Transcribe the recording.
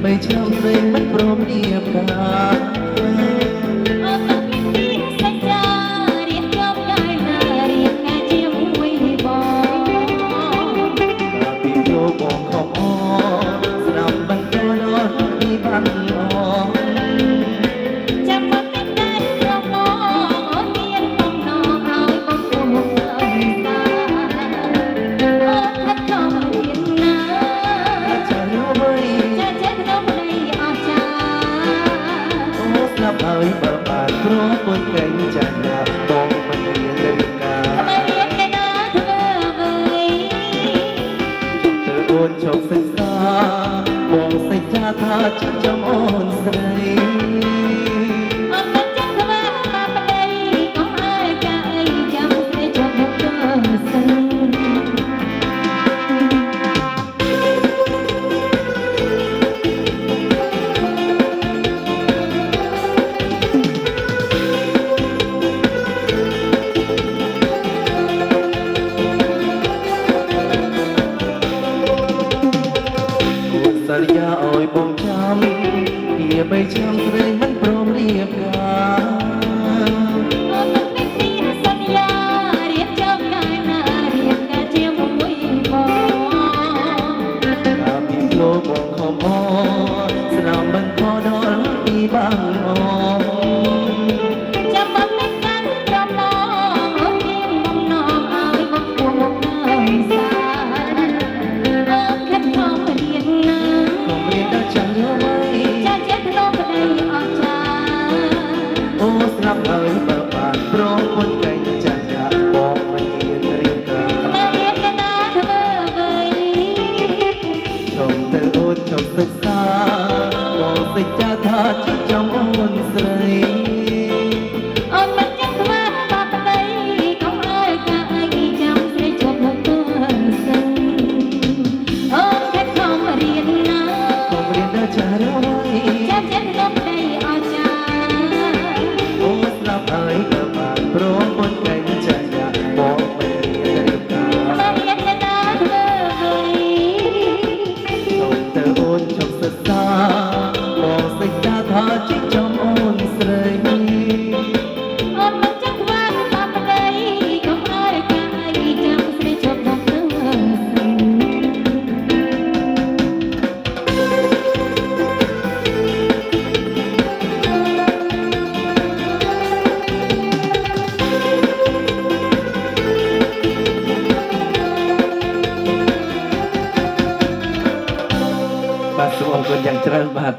ไม่ช้ำเลยมันพร้อมเรียบกายสัญญาเรียกยอมได้นาเรียกงานเจียมไว้บอกปีโยบอกขอบอ้อสนับบันโดนอนมีบันออกจำว่าเป็นได้รอบมองเมียนมองนองเอาบอกตัวหมดเลยตาโอ้ทัดทอมเรียนนาจะรู้ไหมហើយបើបានព្រោះពុនកែងចាញ់ណាបងមិនមានលិកាមិនមានគេណាធ្វើអ្វីទៅអូនចុកសិក្សាបងសេចក្ដីថាចាំអូនស្រីអត់មិនចាំធ្វើបាបប្តីកុំអើយកាអីចាំស្រីជាប់មុខទៅសិនសន្យាអើយបងចាំវាបីចាំស្រីមិនព្រមរៀបការអូនមិនមានសន្យារៀបចំកាយណារៀបការជាមួយបងថាពីលោកបងខំអស្នាមមិនខដល់ពីបាំងអចាំមកមិនកាន់ប្រមអូនមានបំណងឲ្យបងពួងមកហើយសាអូនខិតខំរៀនណាចាំយល់ໄວចាចិត្តទៅប្តីអស់ចាអូស្រាប់ហើយបើបានព្រមពុនកែងចាស់យ៉ាបងមិនមានរៀបការមិនមានគេណាធ្វើអ្វីចុំទៅអូនចុំសិក្សាបងសេចក្ដីថាចាំអូនស្រីអូនមិនចាំខ្វះបាបប្តីកុំអើយកាអីចាំស្រីជាប់មុខទៅសិនអូនខិតខំរៀនណាចារយចាំចិត្តទៅប្តីអស់ចាអូស្លាប់ហើយបើបានព្រមពុនកែងចាស់យ៉ាបងមិនមានរៀបការមិនមានគេណាធ្វើអ្វីសូមទៅអូនចុះសិក្សាបងសេចក្ដីថាជីកចំអូនស្រីអូនមិនចាំខ្វះបាបប្តីកុំអើយកាអីចាំស្រីជាប់ដល់ទៅបាទសូមអរគុណយ៉ាងច្រើនបាទ